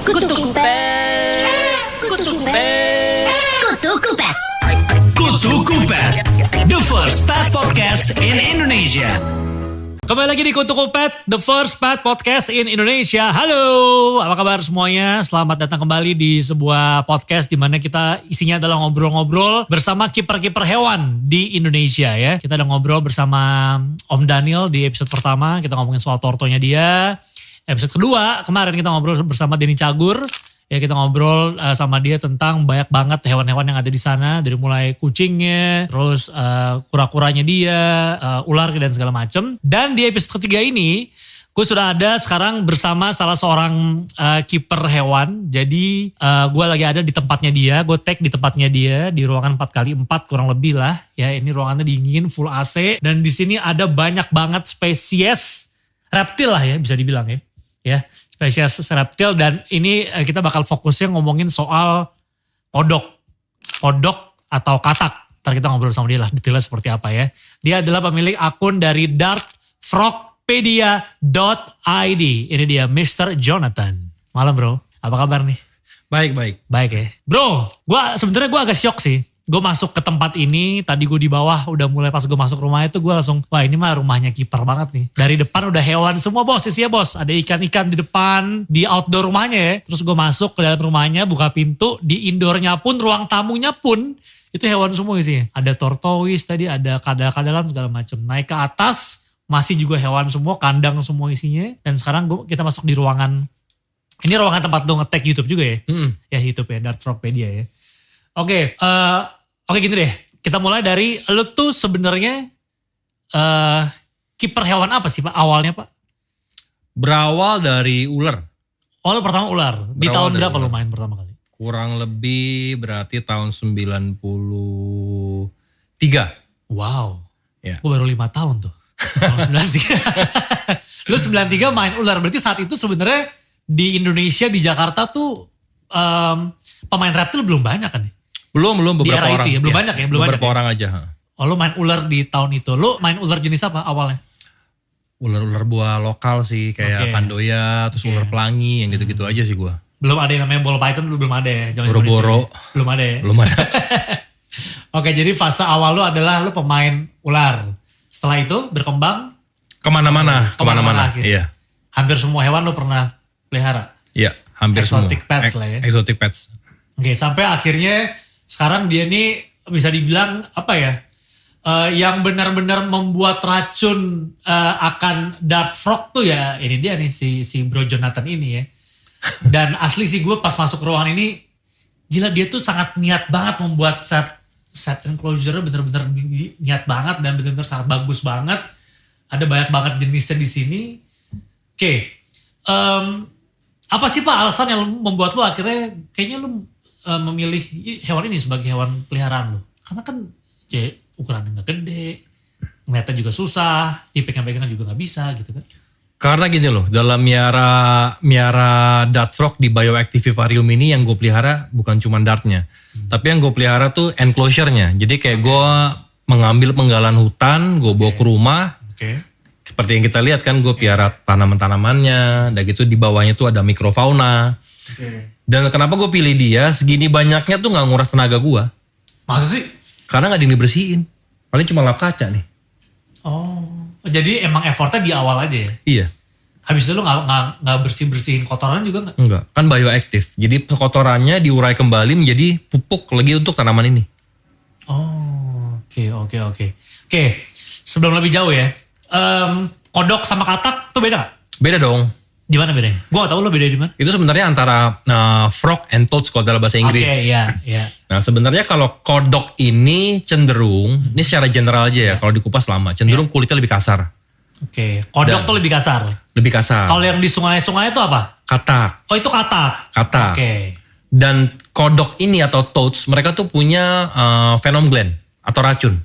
Kutu Kupet. Kutu Kupet. Kutu Kupet. Kutu Kupet, the first pet podcast in Indonesia. Kembali lagi di Kutu Kupet, the first pet podcast in Indonesia. Halo, apa kabar semuanya? Selamat datang kembali di sebuah podcast di mana kita isinya adalah ngobrol-ngobrol bersama kiper-kiper hewan di Indonesia ya. Kita udah ngobrol bersama Om Daniel di episode pertama, kita ngomongin soal tortonya dia. Episode kedua, kemarin kita ngobrol bersama Denny Cagur. Ya kita ngobrol sama dia tentang banyak banget hewan-hewan yang ada di sana. Dari mulai kucingnya, terus kura-kuranya dia, ular dan segala macem. Dan di episode ketiga ini, gue sudah ada sekarang bersama salah seorang kiper hewan. Jadi gue lagi ada di tempatnya dia, gue tag di tempatnya dia di ruangan 4x4 kurang lebih lah. Ya ini ruangannya dingin, full AC. Dan di sini ada banyak banget spesies reptil lah ya bisa dibilang ya. Ya, spesies reptil dan ini kita bakal fokusnya ngomongin soal kodok atau katak. Ntar kita ngobrol sama dia lah detailnya seperti apa ya. Dia adalah pemilik akun dari dartfrogpedia.id. Ini dia Mr. Jonathan. Malam bro, apa kabar nih? Baik. Baik ya. Bro, sebenarnya gue agak syok sih. Gue masuk ke tempat ini, tadi gue di bawah udah mulai pas gue masuk rumah itu gue langsung, wah ini mah rumahnya kiper banget nih. Dari depan udah hewan semua bos, isinya bos. Ada ikan-ikan di depan, di outdoor rumahnya ya. Terus gue masuk ke dalam rumahnya, buka pintu, di indoornya pun, ruang tamunya pun, itu hewan semua isinya. Ada tortoise tadi, ada kadal-kadalan segala macam. Naik ke atas, masih juga hewan semua, kandang semua isinya. Dan sekarang kita masuk di ruangan, ini ruangan tempat lo nge-tag YouTube juga ya? Ya YouTube ya, Dartfrogpedia ya. Oke, gini deh. Kita mulai dari lu tuh sebenarnya kiper hewan apa sih Pak awalnya Pak? Berawal dari ular. Oh lu pertama ular. Di tahun berapa lu main pertama kali? Kurang lebih berarti tahun 93. Wow. Ya. Gue baru 5 tahun tuh. Tahun 93. Lu 93 main ular. Berarti saat itu sebenarnya di Indonesia, di Jakarta tuh pemain reptil belum banyak kan? Belum beberapa di era orang. Itu ya? Belum banyak ya? Beberapa orang aja. Oh lu main ular di tahun itu. Lu main ular jenis apa awalnya? Ular buah lokal sih. Kayak Kandoya, terus ular pelangi, yang gitu-gitu aja sih gua. Belum ada yang namanya ball python, belum ada ya? Boro-boro. Belum ada ya? Belum ada. Oke, jadi fase awal lu adalah lu pemain ular. Setelah itu berkembang? Kemana-mana. Iya. Hampir semua hewan lu pernah pelihara? Iya, hampir Exotic semua. pets lah ya? Exotic pets. Oke, sampai akhirnya sekarang dia nih bisa dibilang apa ya, yang benar-benar membuat racun akan dart frog tuh ya ini dia nih si Bro Jonathan ini ya. Dan asli sih gue pas masuk ruangan ini, gila dia tuh sangat niat banget membuat set enclosure benar-benar niat banget dan benar-benar sangat bagus banget. Ada banyak banget jenisnya di sini. Oke, apa sih Pak alasan yang membuat lo akhirnya kayaknya lo memilih hewan ini sebagai hewan peliharaan lo? Karena kan ukurannya gak gede, ngeliatnya juga susah, dipegang-pegang juga gak bisa gitu kan. Karena gini loh, dalam miara dart frog di Bioactive Vivarium ini yang gue pelihara bukan cuma dartnya. Tapi yang gue pelihara tuh enclosure-nya. Jadi kayak gue mengambil penggalan hutan, gue bawa ke rumah. Seperti yang kita lihat kan gue pelihara tanaman-tanamannya. Dan gitu di bawahnya tuh ada mikrofauna. Dan kenapa gue pilih dia, segini banyaknya tuh gak nguras tenaga gue. Masa sih? Karena gak dibersihin. Paling cuma lap kaca nih. Oh, jadi emang effortnya di awal aja ya? Iya. Habis itu lu gak bersih-bersihin kotoran juga gak? Enggak, kan bioaktif. Jadi kotorannya diurai kembali menjadi pupuk lagi untuk tanaman ini. Oh, oke. Oke, sebelum lebih jauh ya. Kodok sama katak tuh beda gak? Beda dong. Di mana bedanya? Gue gak tahu lo beda di mana. Itu sebenarnya antara frog and toads kalau dalam bahasa Inggris. Oke, iya. Nah sebenarnya kalau kodok ini cenderung, ini secara general aja ya, kalau dikupas lama, cenderung kulitnya lebih kasar. Oke, kodok tuh lebih kasar. Lebih kasar. Kalau yang di sungai-sungai itu apa? Katak. Oh itu katak. Katak. Oke. Dan kodok ini atau toads, mereka tuh punya venom gland atau racun.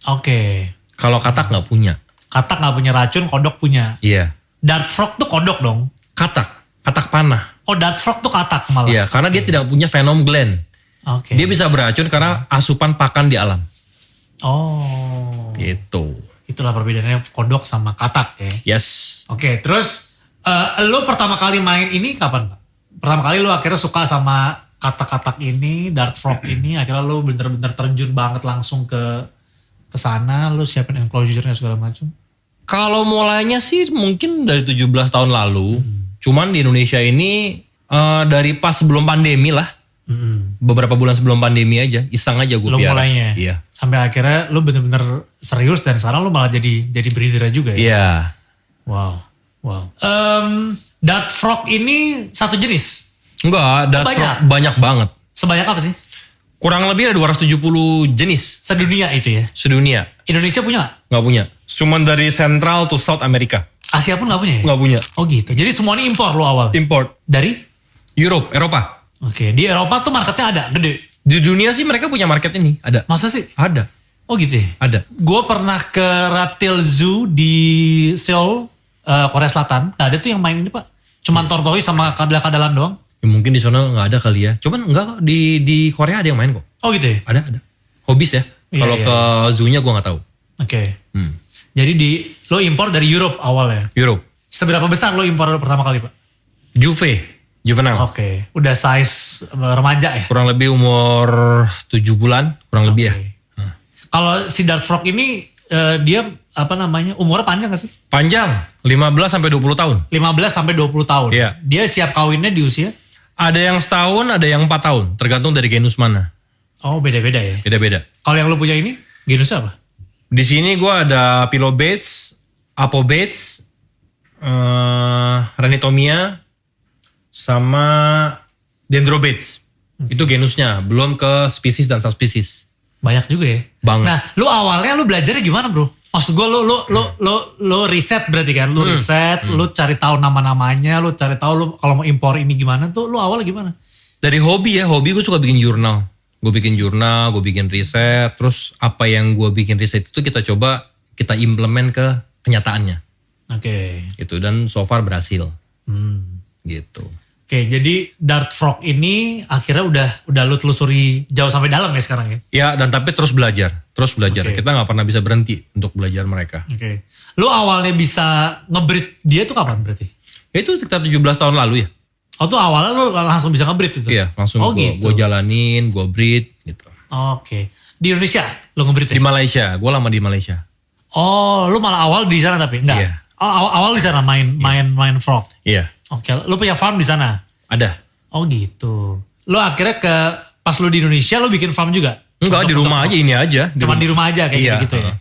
Oke. Kalau katak nggak punya. Katak nggak punya racun, kodok punya. Iya. Dart frog tuh kodok dong? Katak panah. Oh dart frog tuh katak malah? Iya, karena dia tidak punya venom gland. Oke. Dia bisa beracun karena asupan pakan di alam. Oh. Gitu. Itulah perbedaannya kodok sama katak ya. Yes. Oke, terus lo pertama kali main ini kapan Pak? pertama kali lu akhirnya suka sama katak-katak ini, Dart Frog ini, akhirnya lu bener-bener terjun banget langsung ke sana, lu siapin enclosure-nya segala macam. Kalau mulainya sih mungkin dari 17 tahun lalu. Cuman di Indonesia ini dari pas sebelum pandemi lah. Beberapa bulan sebelum pandemi aja, iseng aja gue Lu piara. mulainya. Iya. Sampai akhirnya lu bener-bener serius dan sekarang lu malah jadi breeder juga ya. Iya. Wow. Dart Frog ini satu jenis. Enggak, Dart banyak? Frog banyak banget. Sebanyak apa sih? Kurang lebih ada 270 jenis Sedunia itu ya. sedunia. Indonesia punya nggak? Nggak punya. Cuman dari Central to South America. Asia pun nggak punya ya? Nggak punya. Oh gitu. Jadi semua ini impor lo awal? Import. Dari? Europe, Eropa. Oke. Di Eropa tuh marketnya ada, gede. Di dunia sih mereka punya market ini. Ada. Masa sih? Ada. Oh gitu ya? Ada. Gue pernah ke Reptile Zoo di Seoul, Korea Selatan. Nah ada tuh yang main ini pak. Cuman tortoise sama kadal-kadalan doang. Ya, mungkin di sana nggak ada kali ya. Cuman enggak kok. Di Korea ada yang main kok. Oh gitu ya? Ada. Hobis ya. Iya, Kalau iya. ke zoo-nya gue nggak tahu. Oke. Jadi lo impor dari Europe awalnya. Europe. Seberapa besar lo impor pertama kali pak? Juvenile. Oke. Udah size remaja ya? Kurang lebih umur 7 bulan. Kurang lebih ya. Oke. Kalau si Dart Frog ini dia apa namanya umurnya panjang gak sih? Panjang. 15 sampai 20 tahun. 15 sampai 20 tahun. Iya. Dia siap kawinnya di usia? Ada yang setahun, ada yang 4 tahun. Tergantung dari genus mana. Oh beda-beda ya. Beda-beda. Kalau yang lo punya ini genusnya apa? Di sini gue ada Pilobates, Apobates, Renitomia, sama Dendrobates. Itu genusnya. Belum ke spesies dan subspesies. Banyak juga ya. Banget. Nah, lu awalnya lu belajarnya gimana, Bro? Maksud gue lu riset berarti kan? Lu riset, lu cari tahu nama-namanya, lu cari tahu lu kalau mau impor ini gimana tuh, lu awalnya gimana? Dari hobi ya, hobi gue suka bikin jurnal. Gue bikin jurnal, gue bikin riset, terus apa yang gue bikin riset itu kita coba kita implement ke kenyataannya. Oke. Gitu, dan so far berhasil. Gitu. Oke, jadi Dart Frog ini akhirnya udah lu telusuri jauh sampai dalam ya sekarang ya? Ya, dan tapi terus belajar. Oke. Kita nggak pernah bisa berhenti untuk belajar mereka. Oke. Lu awalnya bisa nge-breed dia tuh kapan berarti? Itu sekitar 17 tahun lalu ya. Oh tuh awalnya lu langsung bisa nge-breed itu? Iya, langsung gitu. gue jalanin, gue breed gitu. Oke. Di Indonesia lu nge-breed ya? Di Malaysia, gue lama di Malaysia. Oh, lu malah awal di sana tapi? Enggak? Iya. Oh, awal di sana main frog? Iya, Oke, lu punya farm di sana? ada. Oh gitu. Lu akhirnya pas lu di Indonesia lu bikin farm juga? Enggak, di rumah aja ini aja. Cuma di rumah aja kayak gitu ya?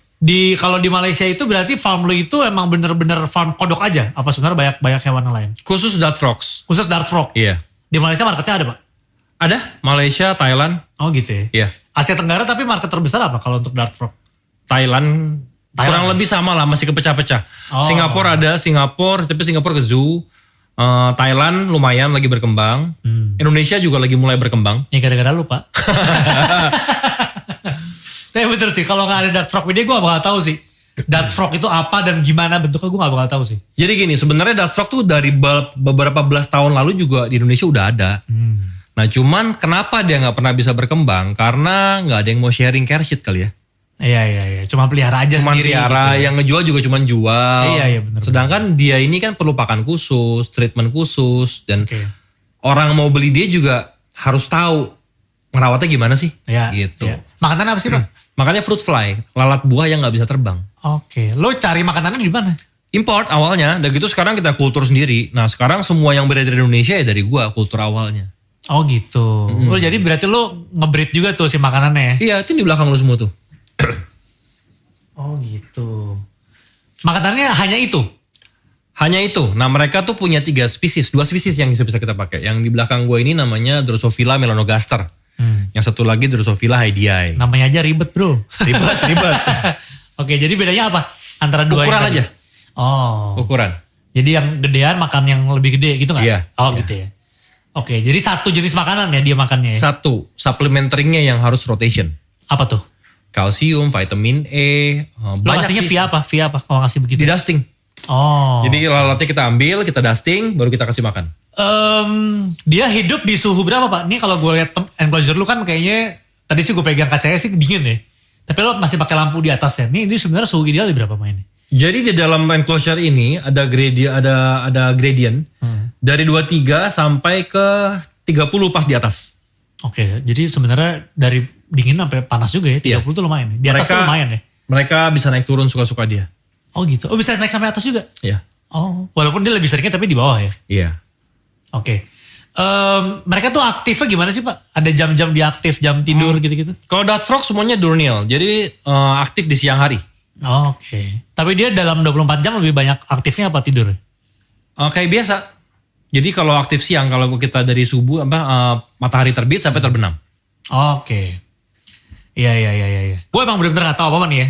Kalau di Malaysia itu berarti farm lu itu emang bener-bener farm kodok aja? Apa sebenarnya banyak hewan yang lain? Khusus Dart Frogs. Khusus Dart Frog? Iya. Di Malaysia marketnya ada pak? Ada, Malaysia, Thailand. Oh gitu ya? Iya. Asia Tenggara tapi market terbesar apa kalau untuk Dart Frog? Thailand kurang lebih sama lah, masih kepecah-pecah. Oh. Singapura ada, tapi Singapura ke zoo. Thailand lumayan lagi berkembang. Indonesia juga lagi mulai berkembang. Ya gara-gara lu pak. Tapi bener sih, kalau gak ada Dart Frog ini gue gak bakal tahu sih. Dart Frog itu apa dan gimana bentuknya gue gak bakal tahu sih. Jadi gini, sebenarnya Dart Frog tuh dari beberapa belas tahun lalu juga di Indonesia udah ada. Nah cuman kenapa dia gak pernah bisa berkembang? Karena gak ada yang mau sharing care sheet kali ya. Iya. Cuma pelihara aja Cuman sendiri pelihara, gitu. yang ngejual juga cuman jual. Iya, bener. Sedangkan dia ini kan perlu pakan khusus, treatment khusus. Dan Oke. orang mau beli dia juga harus tahu ngerawatnya gimana sih. Iya. Gitu. Iya. Makanan apa sih pak? Makanya fruit fly, lalat buah yang gak bisa terbang. Oke. Lo cari makanannya di mana? Import awalnya, dan gitu sekarang kita kultur sendiri. Nah sekarang semua yang beredar di Indonesia ya dari gua, kultur awalnya. Oh gitu. Lo jadi berarti lo nge-breed juga tuh si makanannya ya? Iya, itu di belakang lu semua tuh. Oh gitu. Makanannya hanya itu? Hanya itu. Nah mereka tuh punya 2 spesies yang bisa kita pakai. Yang di belakang gua ini namanya Drosophila melanogaster. Yang satu lagi Drosophila haidii. Namanya aja ribet bro. Ribet. Oke, jadi bedanya apa? Antara dua Ukuran yang tadi? aja. Oh. Ukuran. Jadi yang gedean makan yang lebih gede gitu nggak? Iya. Oh Iya. gitu ya. Oke, jadi satu jenis makanan ya dia makannya ya? Satu, suplementaringnya yang harus rotation. Apa tuh? Kalsium, vitamin E, Lo banyak kasihnya sih. via apa? Via apa kalau ngasih begitu? Di dusting. Oh. Jadi lalatnya kita ambil, kita dusting, baru kita kasih makan. Dia hidup di suhu berapa pak? Ini kalau gue lihat enclosure lu kan kayaknya tadi sih gue pegang kacanya sih dingin ya. Tapi lo masih pakai lampu di atasnya. Ini sebenarnya suhu ideal di berapa pak ini? Jadi di dalam enclosure ini ada gradient dari 23 sampai ke 30 pas di atas. Oke, jadi sebenarnya dari dingin sampai panas juga ya, 30 tuh lumayan. Di atas tuh lumayan ya. Mereka bisa naik turun suka-suka dia. Oh gitu. Oh bisa naik sampai atas juga? Iya. Oh, walaupun dia lebih seringnya tapi di bawah ya. Iya. Oke. Mereka tuh aktifnya gimana sih Pak? Ada jam-jam dia aktif, jam tidur gitu-gitu? Kalau Dart Frog semuanya diurnal, jadi aktif di siang hari. Oke. Tapi dia dalam 24 jam lebih banyak aktifnya apa tidur? Kayak biasa. Jadi kalau aktif siang, kalau kita dari subuh matahari terbit sampai terbenam. Oke. Iya. Gue emang bener-bener gak tahu apa-apa nih ya.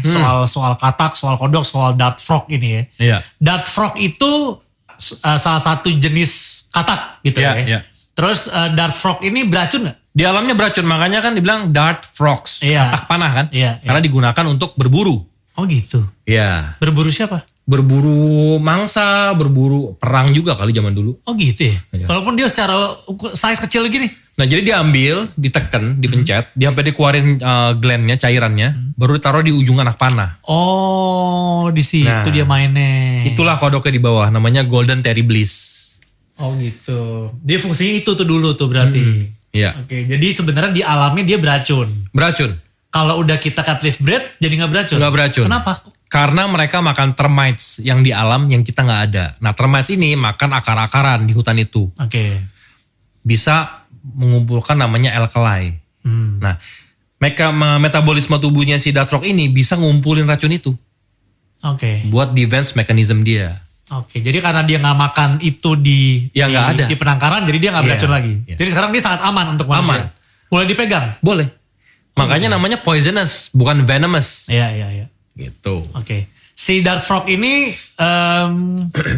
Soal katak, soal kodok, soal Dart Frog ini ya. Iya. Dart Frog itu salah satu jenis katak gitu ya. Iya. Terus Dart Frog ini beracun gak? Di alamnya beracun, makanya kan dibilang Dart Frogs. Iya. Katak panah kan? Iya. Karena digunakan untuk berburu. Oh gitu. Iya. Berburu siapa? Berburu mangsa, berburu perang juga kali zaman dulu. Oh gitu ya? Iya. Walaupun dia secara size kecil gini. Nah jadi diambil, ditekan, dipencet, dia sampai dikeluarin glandnya, cairannya, baru ditaruh di ujung anak panah. Oh di situ Nah, dia mainnya. Itulah kodoknya di bawah, namanya Golden Terry Bliss. Oh gitu. Dia fungsinya itu tuh dulu tuh berarti. Iya. Oke, jadi sebenarnya di alamnya dia beracun. Beracun. Kalau udah kita cut live breed jadi nggak beracun. Nggak beracun. Kenapa? Karena mereka makan termites yang di alam yang kita nggak ada. Nah termites ini makan akar-akaran di hutan itu. Oke. Bisa mengumpulkan namanya alkali. Nah metabolisme tubuhnya si Dart Frog ini bisa ngumpulin racun itu. Oke. Buat defense mechanism dia. Oke, jadi karena dia nggak makan itu di nggak ada. di penangkaran, jadi dia nggak Iya, beracun lagi. iya. Jadi sekarang dia sangat aman untuk manusia. Boleh dipegang? Boleh. Makanya namanya poisonous, bukan venomous. Iya. Gitu. Oke. Si Dart Frog ini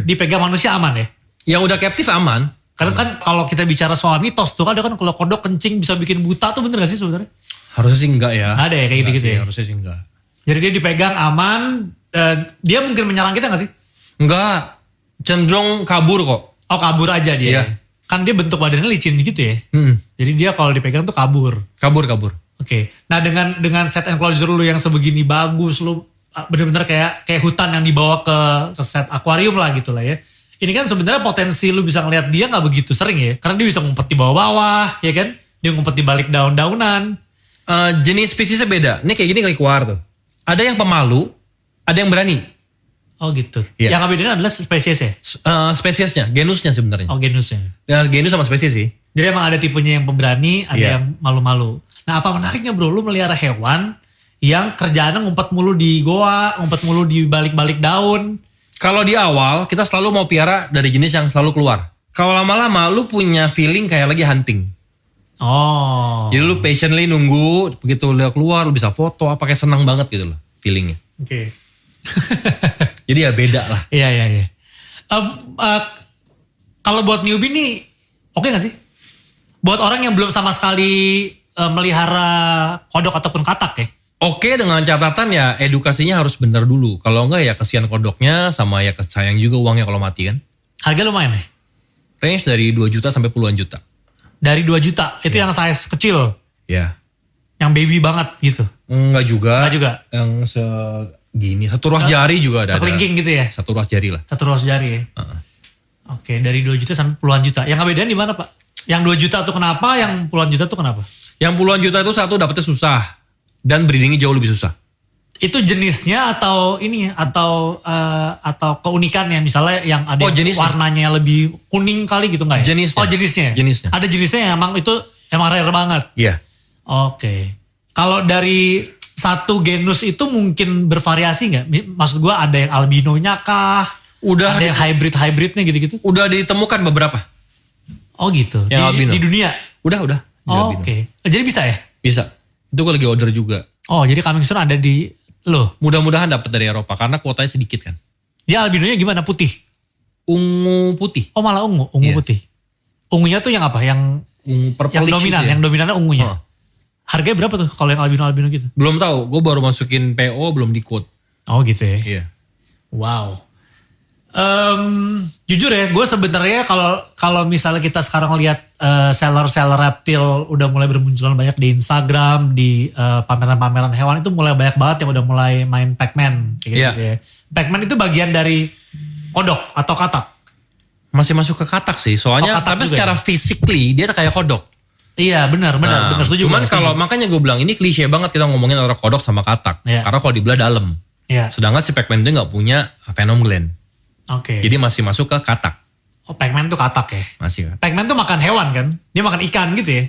dipegang manusia aman ya? Yang udah captive aman. Karena kan kalau kita bicara soal mitos tuh kan ada kan kalau kodok kencing bisa bikin buta tuh bener gak sih sebenarnya? Harusnya sih enggak ya. Ada ya kayak gitu-gitu ya? Harusnya sih enggak. Jadi dia dipegang aman, dia mungkin menyerang kita gak sih? Enggak. Cenderung kabur kok. Oh kabur aja dia. Iya. Kan dia bentuk badannya licin gitu ya. Jadi dia kalau dipegang tuh kabur. Kabur. Oke. Nah dengan set enclosure lu yang sebegini bagus, lu bener-bener kayak hutan yang dibawa ke set akuarium lah gitu lah ya. Ini kan sebenarnya potensi lu bisa ngeliat dia nggak begitu sering ya, karena dia bisa ngumpet di bawah-bawah, ya kan? Dia ngumpet di balik daun-daunan. Jenis spesiesnya beda. Ini kayak gini kayak keluar tuh. Ada yang pemalu, ada yang berani. Oh gitu. Iya. Yang bedain adalah spesiesnya. Spesiesnya, genusnya sebenarnya. Oh genusnya. Ya, genus sama spesies sih. Jadi emang ada tipenya yang pemberani, ada Iya. yang malu-malu. Nah apa menariknya bro, lu melihara hewan yang kerjaannya ngumpet mulu di goa, ngumpet mulu di balik-balik daun. Kalau di awal kita selalu mau piara dari jenis yang selalu keluar. Kalau lama-lama lu punya feeling kayak lagi hunting. Oh. Jadi lu patiently nunggu, begitu dia keluar lu bisa foto, apa kayak senang banget gitu loh feelingnya. Oke. Jadi ya beda lah. Iya. Kalau buat newbie nih, oke gak sih? Buat orang yang belum sama sekali melihara kodok ataupun katak ya? Oke, dengan catatan ya edukasinya harus benar dulu. Kalau enggak ya kesian kodoknya sama ya sayang juga uangnya kalau mati kan. Harga lumayan ya? Range dari 2 juta sampai puluhan juta. Dari 2 juta, itu yang size kecil. Ya. Yang baby banget gitu. Enggak juga. Enggak juga? Yang segini. Satu ruas jari juga ada. Sekelingking gitu ya? Satu ruas jari lah. Satu ruas jari ya? Oke, dari 2 juta sampai puluhan juta. Yang ngebedain di mana Pak? Yang 2 juta tuh kenapa? Yang puluhan juta tuh kenapa? Yang puluhan juta itu satu dapetnya susah. Dan breedingnya jauh lebih susah. Itu jenisnya atau ini ya? Atau keunikannya? Misalnya yang ada yang jenisnya. warnanya lebih kuning kali gitu nggak ya? Jenisnya. Oh jenisnya? Jenisnya. Ada jenisnya yang emang itu emang rare banget? Iya. Oke. Kalau dari satu genus itu mungkin bervariasi nggak? Maksud gue ada yang albinonya kah? Udah Ada yang hybridnya gitu-gitu? udah ditemukan beberapa. Oh gitu? Yang albino. Di dunia? Udah. Di Oh, albino. oke. Jadi bisa ya? Bisa. Itu gue lagi order juga. Oh jadi coming soon ada di lo? Mudah-mudahan dapat dari Eropa karena kuotanya sedikit kan. Dia albinonya gimana? Putih? Ungu putih. Oh malah ungu Iya. putih. Ungunya tuh yang apa? Yang Ungu purple dominan, gitu ya. yang dominannya ungunya. Oh. Harganya berapa tuh kalau yang albino gitu? Belum tahu, gue baru masukin PO belum di quote. Oh gitu ya. Iya. Wow. Jujur ya, gue sebenarnya kalau misalnya kita sekarang lihat seller reptil udah mulai bermunculan banyak di Instagram, di pameran-pameran hewan itu mulai banyak banget yang udah mulai main Pac-Man kayak gitu ya. Pac-Man itu bagian dari kodok atau katak. Masih masuk ke katak sih, soalnya tapi secara physically dia kayak kodok. Iya benar setuju. Cuman kalau makanya gue bilang ini klise banget kita ngomongin antara kodok sama katak, karena kalau dibelah dalam. Sedangkan si Pac-Man itu nggak punya venom gland. Oke. Jadi masih masuk ke katak. Oh, Pac-Man tuh katak ya? Masih. Pac-Man tuh makan hewan kan? Dia makan ikan gitu ya?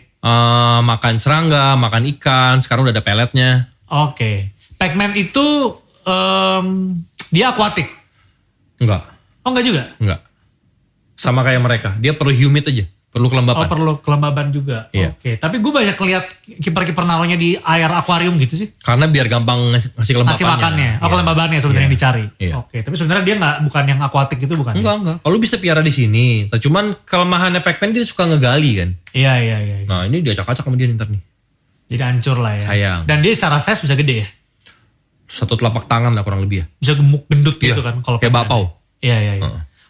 Makan serangga, makan ikan, sekarang udah ada peletnya. Oke. Pac-Man itu dia akuatik? Enggak. Oh enggak juga? Enggak. Sama kayak mereka, dia perlu humid aja. Perlu kelembapan. Oh perlu kelembaban juga. Iya. Oke. Tapi gue banyak lihat kiper-kiper naruhnya di air akuarium gitu sih. Karena biar gampang ngasih kelembapannya. Ngasih makannya. Oh kelembabannya sebenarnya yang dicari. Iya. Oke. Tapi sebenarnya dia bukan yang akuatik itu bukan? Enggak. Kalau bisa piara di sini. Cuman kelemahannya Pac-Man dia suka ngegali kan. Iya. Nah ini diacak-acak sama dia ntar nih. Jadi hancur lah ya. Sayang. Dan dia secara size bisa gede ya? Satu telapak tangan lah kurang lebih ya. Bisa gemuk gendut gitu kan. Kalau kayak bakpao. Iya.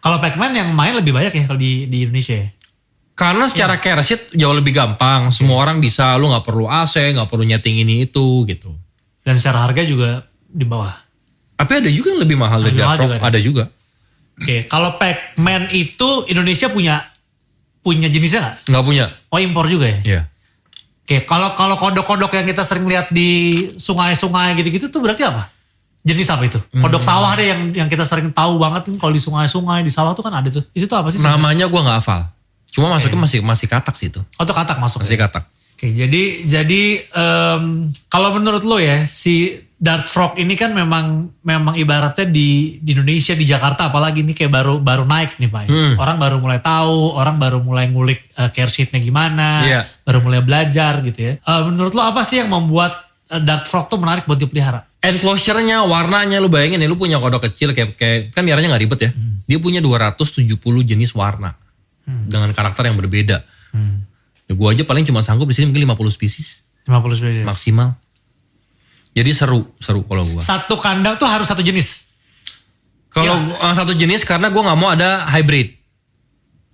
Kalau Pac-Man yang main lebih banyak ya kalau di Indonesia ya? Karena secara care sheet jauh lebih gampang. Semua orang bisa, lu gak perlu AC, gak perlu nyeting ini itu gitu. Dan secara harga juga di bawah. Tapi ada juga yang lebih mahal dari Dark. Ada juga. Oke, kalau Pac-Man itu Indonesia punya jenisnya gak? Gak punya. Oh impor juga ya? Iya. Oke, kalau kodok-kodok yang kita sering lihat di sungai-sungai gitu-gitu tuh berarti apa? Jenis apa itu? Kodok sawah deh yang kita sering tahu banget kalau di sungai-sungai, di sawah tuh kan ada tuh. Itu tuh apa sih? Namanya gue gak hafal. Cuma masuknya masih katak sih itu. Oh itu katak masuk. Masih katak. Oke, jadi kalau menurut lo ya si Dart Frog ini kan memang ibaratnya di Indonesia, di Jakarta apalagi ini kayak baru naik nih Pak. Orang baru mulai tahu, orang baru mulai ngulik care sheet-nya gimana, baru mulai belajar gitu ya. Menurut lo apa sih yang membuat Dart Frog tuh menarik buat dipelihara? Enclosure-nya, warnanya lu bayangin ya, lu punya kodok kecil kayak kan miaranya gak ribet ya. Dia punya 270 jenis warna. Dengan karakter yang berbeda. Ya, gue aja paling cuma sanggup di sini mungkin 50 spesies. 50 spesies. Maksimal. Jadi seru kalau gue. Satu kandang tuh harus satu jenis? Kalau satu jenis karena gue gak mau ada hybrid.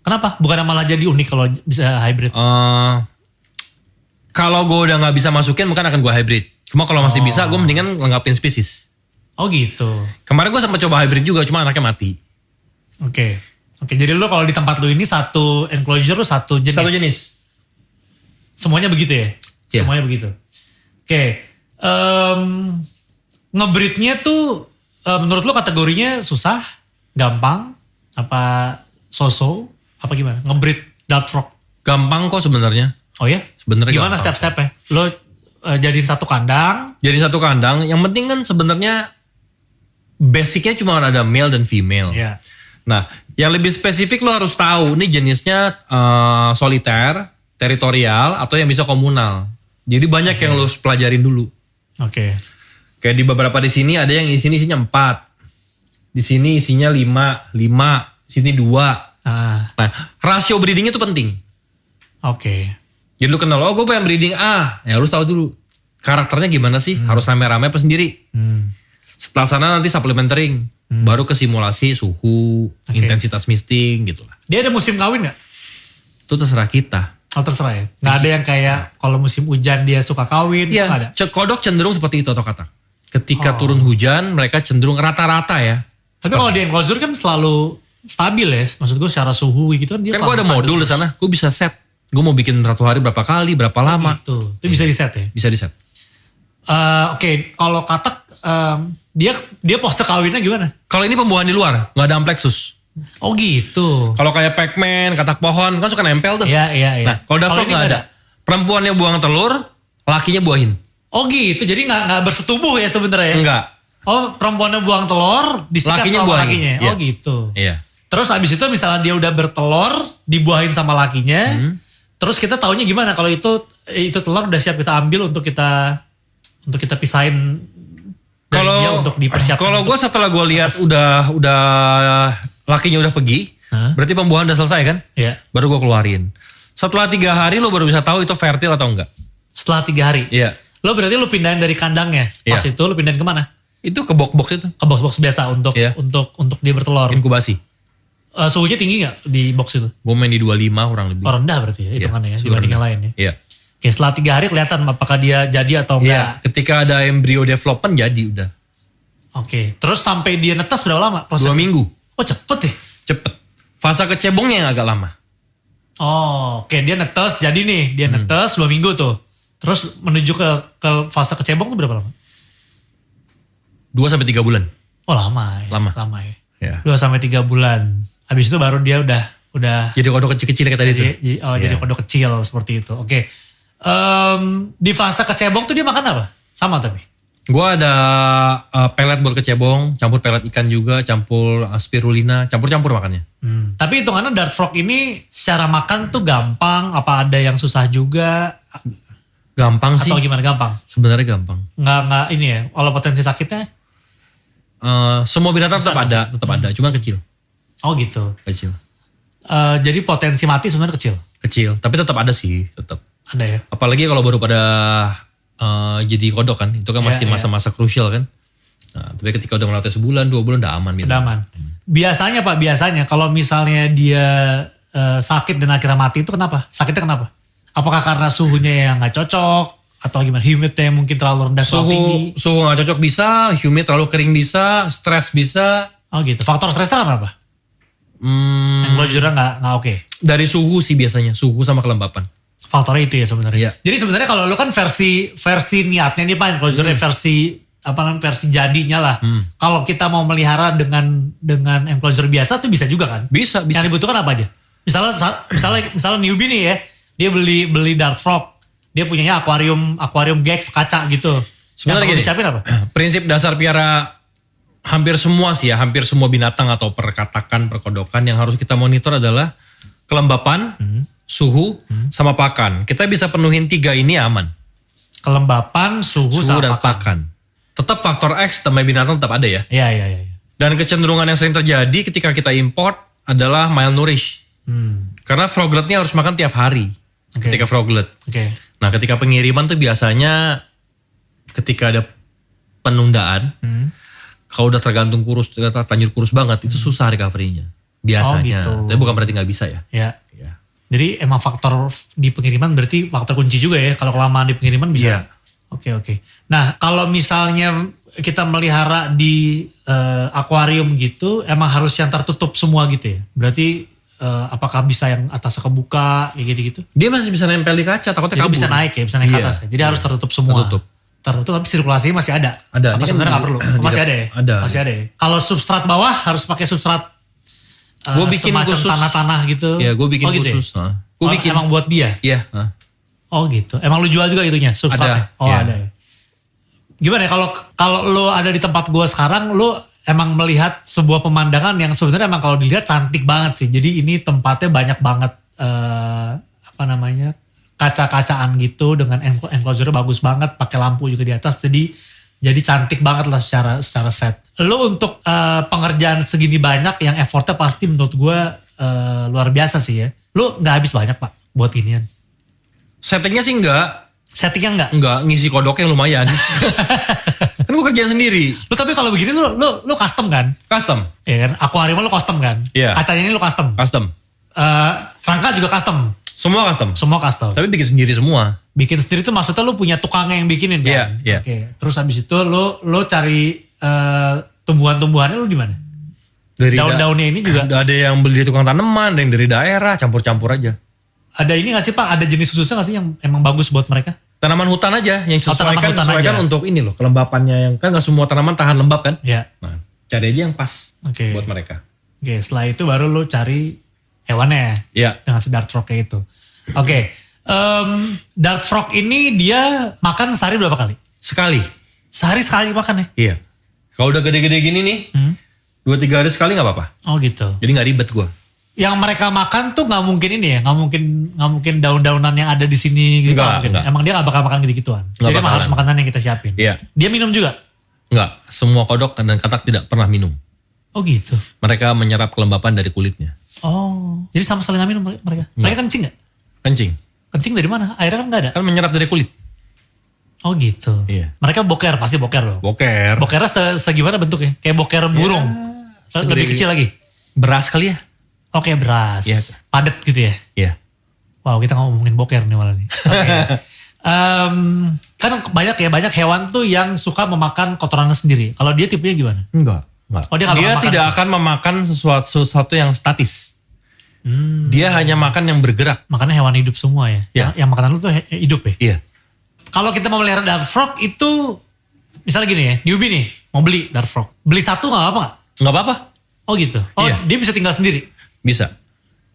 Kenapa? Bukan malah jadi unik kalau bisa hybrid? Kalau gue udah gak bisa masukin mungkin akan gue hybrid. Cuma kalau masih bisa gue mendingan ngelengkapin spesies. Oh gitu. Kemarin gue sempat coba hybrid juga cuma anaknya mati. Oke, jadi lu kalau di tempat lu ini satu enclosure lu satu jenis? Satu jenis. Semuanya begitu ya? Yeah. Semuanya begitu. Oke, ngebreednya tuh menurut lu kategorinya susah, gampang, apa so-so, apa gimana? Ngebreed Dart Frog? Gampang kok sebenarnya. Oh ya? Sebenarnya gimana gampang. step-stepnya? Lu jadiin satu kandang? Jadi satu kandang, yang penting kan sebenarnya basicnya cuma ada male dan female. Iya. Nah, yang lebih spesifik lo harus tahu ini jenisnya soliter, teritorial, atau yang bisa komunal. Jadi banyak yang lo pelajarin dulu. Oke. Kayak di beberapa di sini ada yang isinya 4. Di sini isinya 5, sini 2. Nah, rasio breeding itu penting. Oke. Jadi lu kenal, gue pengen breeding A. Ya lu tahu dulu karakternya gimana sih? Harus rame-rame apa sendiri? Setelah sana nanti supplementering. Baru ke simulasi suhu, intensitas misting gitu lah. Dia ada musim kawin gak? Itu terserah kita. Oh terserah ya? Gak ada yang kayak kalau musim hujan dia suka kawin? Iya, ada? kodok cenderung seperti itu atau kata. Ketika turun hujan mereka cenderung rata-rata ya. Tapi kalau di enclosure kan selalu stabil ya? Maksud gue secara suhu gitu kan dia kan gue ada modul di sana, gue bisa set. Gue mau bikin satu hari berapa kali, berapa lama. Gitu. Itu bisa di set ya? Bisa di set. Oke, kalau katak dia pose kawinnya gimana? Kalau ini pembuahan di luar, nggak ada amplexus. Oh gitu. Kalau kayak Pac-Man, katak pohon, kan suka nempel tuh. Iya. Nah, kalau Dart Frog nggak ada. Perempuannya buang telur, lakinya buahin. Oh gitu, jadi nggak bersetubuh ya sebenarnya? Enggak. Oh perempuannya buang telur, disikat sama lakinya. Iya. Oh gitu. Iya. Terus abis itu misalnya dia udah bertelur, dibuahin sama lakinya. Terus kita taunya gimana kalau itu telur udah siap kita ambil untuk kita pisahin dari dia untuk dipersiapkan. Kalau gue setelah gue lihat udah lakinya udah pergi, berarti pembuahan udah selesai kan? Iya. Baru gue keluarin. Setelah 3 hari lo baru bisa tahu itu fertil atau enggak. Setelah 3 hari? Iya. Lo berarti lo pindahin dari kandangnya, pas itu lo pindahin kemana? Itu ke box-box itu. Ke box-box biasa untuk Iya. untuk dia bertelur. Inkubasi. Suhunya tinggi nggak di box itu? Gue main di 25 kurang lebih. Oh, rendah berarti ya hitungannya ya dibanding yang lain ya. Iya. Oke, setelah 3 hari kelihatan apakah dia jadi atau Iya, enggak. ketika ada embrio development jadi udah. Oke, terus sampai dia netas berapa lama 2 prosesnya? minggu. Oh cepet ya? Cepet. Fase kecebongnya yang agak lama. Oh, oke dia netes jadi nih, dia netes 2 minggu tuh. Terus menuju ke fase kecebong tuh berapa lama? 2-3 bulan. Oh lama ya. Lama. ya. Ya. 2-3 bulan. Habis itu baru dia udah Jadi kodok kecil-kecil kayak tadi tuh. jadi kodok kecil seperti itu. Oke. Di fase kecebong tuh dia makan apa? Sama tapi? Gue ada pelet buat kecebong, campur pelet ikan juga, campur spirulina, campur-campur makannya. Tapi hitungannya Dart Frog ini secara makan tuh gampang, apa ada yang susah juga? Gampang sih. Atau gimana gampang? Sebenarnya gampang. Nggak ini ya, kalau potensi sakitnya? Semua binatang tetap ada, cuman kecil. Oh gitu. Kecil. Jadi potensi mati sebenarnya kecil? Kecil, tapi tetap ada sih, tetap. Ada ya? Apalagi kalau baru pada jadi kodok kan, itu kan masih Iya. masa-masa krusial kan. Nah, tapi ketika udah melewati sebulan, 2 bulan udah aman. Udah aman. Biasanya Pak, kalau misalnya dia sakit dan akhirnya mati itu kenapa? Sakitnya kenapa? Apakah karena suhunya yang nggak cocok? Atau gimana? Humidnya mungkin terlalu rendah, terlalu tinggi? Suhu gak cocok bisa, humid terlalu kering bisa, stres bisa. Oh gitu. Faktor stresnya kenapa? Enclosure-nya nggak oke? Dari suhu sih biasanya, suhu sama kelembapan. Faktornya itu ya sebenarnya. Iya. Jadi sebenarnya kalau lu kan versi niatnya nih Pak, enclosure versi jadinya lah. Kalau kita mau melihara dengan enclosure biasa tuh bisa juga kan? Bisa. Yang dibutuhkan apa aja? Misalnya newbie nih ya, dia beli Dart Frog, dia punyanya akuarium Gex kaca gitu. Sebenarnya yang perlu gini, disiapin apa? prinsip dasar piara hampir semua binatang atau perkatakan, perkodokan yang harus kita monitor adalah kelembapan, suhu, sama pakan. Kita bisa penuhin 3 ini aman. Kelembapan, suhu sama dan pakan. pakan. Tetap faktor X tambah binatang tetap ada ya. Iya. Dan kecenderungan yang sering terjadi ketika kita import adalah malnourish. Karena frogletnya harus makan tiap hari. Oke. Ketika froglet. Oke. Nah ketika pengiriman tuh biasanya ketika ada penundaan, kalau udah tergantung kurus, terlanjur kurus banget, itu susah recovery-nya. Biasanya. gitu. Tapi bukan berarti nggak bisa ya. Ya. Ya. Jadi emang faktor di pengiriman berarti faktor kunci juga ya. Kalau kelamaan di pengiriman bisa. Iya. Oke. Nah kalau misalnya kita melihara di akuarium gitu, emang harus yang tertutup semua gitu ya. Berarti apakah bisa yang atasnya kebuka kayak gitu-gitu? Dia masih bisa nempel di kaca, takutnya Jadi kabur. bisa naik ke Iya. atas ya. Jadi harus tertutup semua. Tertutup tapi sirkulasinya masih ada. Ada. Apa Ini kan sebenarnya nggak perlu? Masih ada ya? Ada. Masih ada ya. Kalau substrat bawah harus pakai substrat Gua bikin semacam khusus. tanah-tanah gitu. Ya, gue bikin gitu khusus. Ya? Gue bikin. Emang buat dia? Iya. Oh gitu. Emang lu jual juga itunya substratnya? Ada, Oh iya. ada ya. Gimana ya kalau lu ada di tempat gua sekarang, lu emang melihat sebuah pemandangan yang sebenarnya emang kalau dilihat cantik banget sih. Jadi ini tempatnya banyak banget kaca-kacaan gitu dengan enclosure bagus banget, pakai lampu juga di atas. Jadi cantik banget lah secara set. Lu untuk pengerjaan segini banyak yang effortnya pasti menurut gua luar biasa sih ya. Lu nggak habis banyak Pak buat inian? Settingnya sih enggak. Settingnya enggak? Enggak, ngisi kodoknya lumayan. Kan gue kerjaan sendiri. Lu tapi kalau begini lu custom kan? Custom. Iya kan? Akuarium lu custom kan? Iya. Kacanya ini lu custom? Custom. Rangka juga custom? Semua custom. Semua custom? Tapi bikin sendiri semua. Bikin sendiri tuh maksudnya lu punya tukangnya yang bikinin kan? Iya. Oke. Terus habis itu lu cari tumbuhan-tumbuhannya lu di mana? Dari Daun-daunnya ini juga? Ada yang beli di tukang tanaman, ada yang dari daerah, campur-campur aja. Ada ini gak sih Pak? Ada jenis khususnya gak sih yang emang bagus buat mereka? Tanaman hutan aja yang tanaman hutan sesuaikan aja. untuk ini loh, kelembapannya yang kan gak semua tanaman tahan lembab kan? Iya. Nah, cari aja yang pas Oke. buat mereka. Oke, setelah itu baru lu cari hewannya. Iya. Dengan si Dart Frog kayak itu. Oke. Dart Frog ini dia makan sehari berapa kali? Sekali. Sehari sekali makan ya? Iya. Kalau udah gede-gede gini nih, 2-3 hari sekali gak apa-apa. Oh gitu. Jadi gak ribet gue. Yang mereka makan tuh nggak mungkin ini ya, nggak mungkin daun-daunan yang ada di sini gitu. Enggak, mungkin. enggak. Emang dia nggak bakal makan gitu-gituan. Nggak Jadi emang bakalan. harus makanan yang kita siapin. Iya. Dia minum juga. Enggak, semua kodok dan katak tidak pernah minum. Oh gitu. Mereka menyerap kelembapan dari kulitnya. Oh, jadi sama sekali nggak minum mereka. Mereka kencing nggak? Kencing. Kencing dari mana? Airnya kan nggak ada. Kan menyerap dari kulit. Oh gitu. Iya. Mereka boker, pasti boker loh. Boker. Bokernya segimana bentuknya? Kayak boker burung. Lebih kecil lagi? Beras kali ya? Oke, beras. Iya. Padat gitu ya? Iya. Wow, kita ngomongin boker nih malah nih. Oke. Kan banyak hewan tuh yang suka memakan kotorannya sendiri. Kalau dia tipenya gimana? Enggak. Oh, dia nggak bakal makan tidak itu? akan memakan sesuatu yang statis. Dia hanya makan yang bergerak. Makannya hewan hidup semua ya? Iya. Yang makanan lu tuh hidup ya? Iya. Kalau kita mau melihara Dart Frog itu, misalnya gini ya, newbie nih, mau beli Dart Frog. Beli satu gak apa-apa? Nggak apa-apa. Oh gitu? Oh Iya. dia bisa tinggal sendiri? Bisa.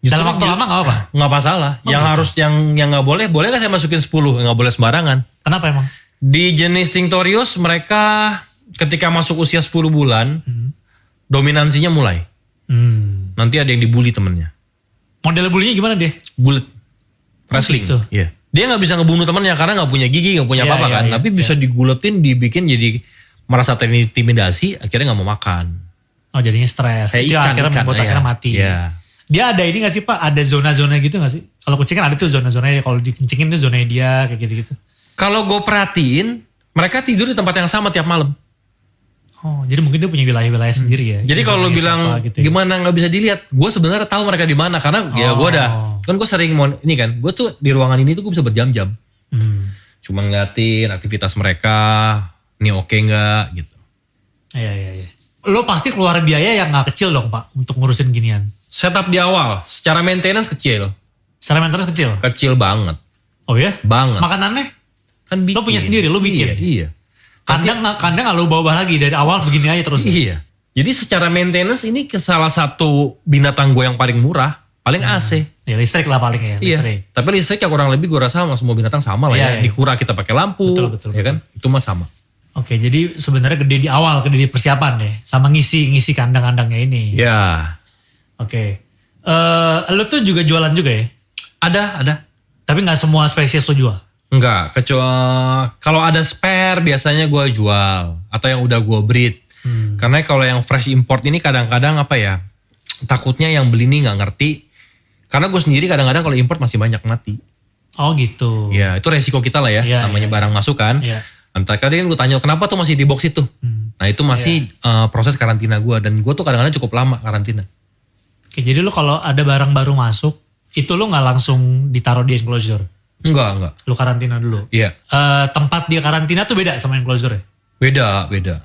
Dalam waktu lama gak apa-apa? Nggak masalah. Oh, yang gitu. harus yang nggak boleh gak saya masukin 10. Nggak boleh sembarangan. Kenapa emang? Di jenis Tinctorius mereka ketika masuk usia 10 bulan, dominansinya mulai. Nanti ada yang dibully temennya. Model bulinya gimana dia? Bullet. Wrestling. gitu. Iya. Dia nggak bisa ngebunuh temennya karena nggak punya gigi, nggak punya Iya, apa-apa iya, kan. iya, Tapi bisa diguletin, dibikin jadi merasa terintimidasi, akhirnya nggak mau makan. Oh jadinya stres. Kayak Itu ikan, akhirnya membuat iya. akhirnya mati. Iya. Dia ada ini gak sih Pak? Ada zona-zona gitu gak sih? Kalau kucing kan ada tuh zona-zonanya. Kalau dikencingin tuh zona dia kayak gitu-gitu. Kalau gue perhatiin, mereka tidur di tempat yang sama tiap malam. Oh jadi mungkin dia punya wilayah-wilayah sendiri ya. Jadi kalau lu Zonanya bilang siapa gitu ya. gimana nggak bisa dilihat, gue sebenarnya tahu mereka di mana karena ya gue udah kan gue sering ini kan, gue tuh di ruangan ini tuh gue bisa berjam-jam, cuma ngeliatin aktivitas mereka, ini oke nggak gitu. Iya. Lo pasti keluar biaya yang gak kecil dong Pak untuk ngurusin ginian. Setup di awal, secara maintenance kecil, Secara maintenance kecil? kecil banget, Oh ya? banget. Makanannya? Kan bikin. Lo punya sendiri, lo bikin? Iya. Kandang gak lo bawa lagi dari awal begini aja terus? Iya. Jadi secara maintenance ini ke salah satu binatang gue yang paling murah, paling AC. Ya listrik lah paling ya, Iya. listrik. Tapi listrik ya kurang lebih gue rasa sama semua binatang sama lah Iya, ya. iya. Di kura kita pakai lampu, Betul. ya kan? Itu mah sama. Oke, jadi sebenarnya gede di awal, gede di persiapan deh. Sama ngisi kandang-kandangnya ini. Ya. Oke. Lo tuh juga jualan juga ya? Ada. Tapi gak semua spesies lo jual? Enggak, kecuali kalau ada spare biasanya gue jual atau yang udah gue breed. Karena kalau yang fresh import ini kadang-kadang apa ya, takutnya yang beli ini nggak ngerti. Karena gue sendiri kadang-kadang kalau import masih banyak mati. Oh gitu. Ya itu resiko kita lah ya, Iya, namanya iya. barang masuk kan. Iya. Entar kadang gue tanya kenapa tuh masih di box itu. Nah itu masih proses karantina gue dan gue tuh kadang-kadang cukup lama karantina. Oke, jadi lo kalau ada barang baru masuk, itu lo gak langsung ditaruh di enclosure? Enggak. Lo karantina dulu? Iya. Tempat dia karantina tuh beda sama enclosure ya? Beda.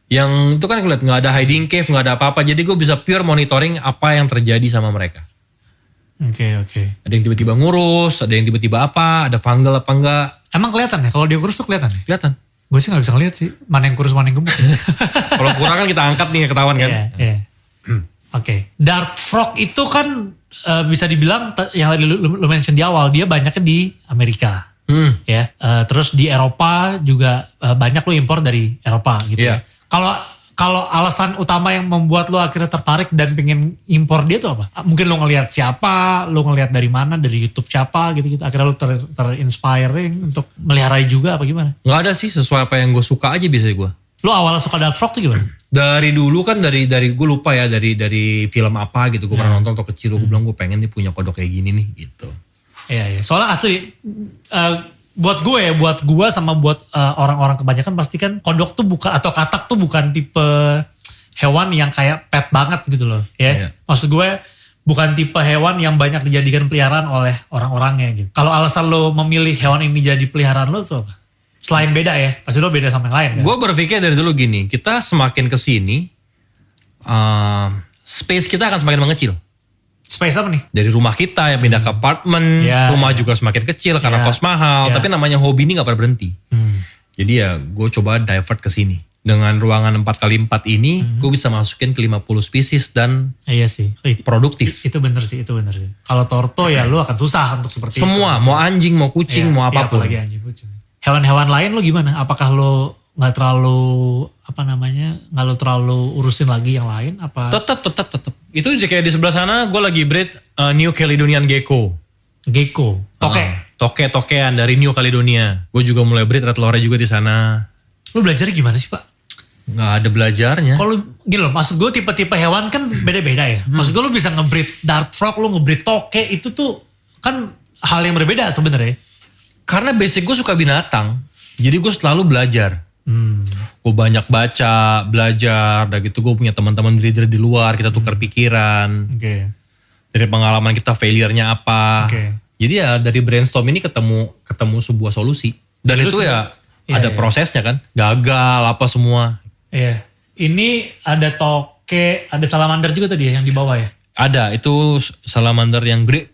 Yang itu kan gue liat nggak ada hiding cave, nggak ada apa-apa. Jadi gue bisa pure monitoring apa yang terjadi sama mereka. Oke. Ada yang tiba-tiba ngurus, ada yang tiba-tiba apa, ada fungal apa enggak. Emang kelihatan ya? Kalau dia kurus tuh kelihatan ya? Kelihatan. Gue sih gak bisa ngeliat sih. Mana yang kurus, mana yang gemuk. Kalau kurang kan kita angkat nih ketahuan kan. Iya. Oke. Dart Frog itu kan bisa dibilang yang tadi lu mention di awal, dia banyaknya di Amerika. Ya. Terus di Eropa juga banyak lo impor dari Eropa gitu Iya. ya. Kalau alasan utama yang membuat lo akhirnya tertarik dan pengen impor dia tuh apa? Mungkin lo ngelihat siapa, lo ngelihat dari mana, dari YouTube siapa gitu-gitu. Akhirnya lo terinspiring untuk melihara juga apa gimana? Nggak ada sih, sesuai apa yang gue suka aja biasanya gue. Lo awalnya suka Dart Frog tuh gimana? Dari dulu kan dari gue lupa ya dari film apa gitu gue pernah nonton atau kecil gue bilang gue pengen nih punya kodok kayak gini nih gitu. Iya. Soalnya asli buat gue sama buat orang-orang kebanyakan pasti kan kodok tuh bukan atau katak tuh bukan tipe hewan yang kayak pet banget gitu loh, ya. Iya. Maksud gue bukan tipe hewan yang banyak dijadikan peliharaan oleh orang-orangnya gitu. Kalau alasan lo memilih hewan ini jadi peliharaan lo tuh apa? Selain beda ya, pasti lo beda sama yang lain kan? Gue berpikir dari dulu gini, kita semakin kesini space kita akan semakin mengecil. Space apa nih? Dari rumah kita yang pindah ke apartemen, Ya, rumah ya. juga semakin kecil karena Ya, kos mahal. ya. Tapi namanya hobi ini gak pernah berhenti. Jadi ya gue coba divert ke sini. Dengan ruangan 4x4 ini, gue bisa masukin ke 50 spesies dan Iya sih. produktif. Itu bener sih. Kalau torto ya lu akan susah untuk seperti itu. Semua, mau anjing, mau kucing, Iya, mau iya, apapun. apalagi anjing kucing. Hewan-hewan lain lo gimana? Apakah lo nggak terlalu nggak lo terlalu urusin lagi yang lain? Apa? Tetap. Itu kayak di sebelah sana, gue lagi breed New Caledonian Gecko. Gecko, Toke-tokean dari New Caledonia. Gue juga mulai breed red lorry juga di sana. Lo belajarnya gimana sih Pak? Nggak ada belajarnya. Kalau gini loh, maksud gue tipe-tipe hewan kan beda-beda ya. Maksud gue lo bisa ngebreed Dart Frog, lo ngebreed toke, itu tuh kan hal yang berbeda sebenarnya. Karena basic gue suka binatang. Jadi gue selalu belajar. Gue banyak baca, belajar, dan gitu gue punya teman-teman breeder di luar, kita tukar pikiran. Oke. Dari pengalaman kita failure-nya apa. Oke. Jadi ya dari brainstorm ini ketemu sebuah solusi. Dan Jadi itu lu ya iya, ada iya. prosesnya kan. Gagal apa semua. Iya. Ini ada toke, ada salamander juga tadi ya yang di bawah ya. Ada, itu salamander yang gede.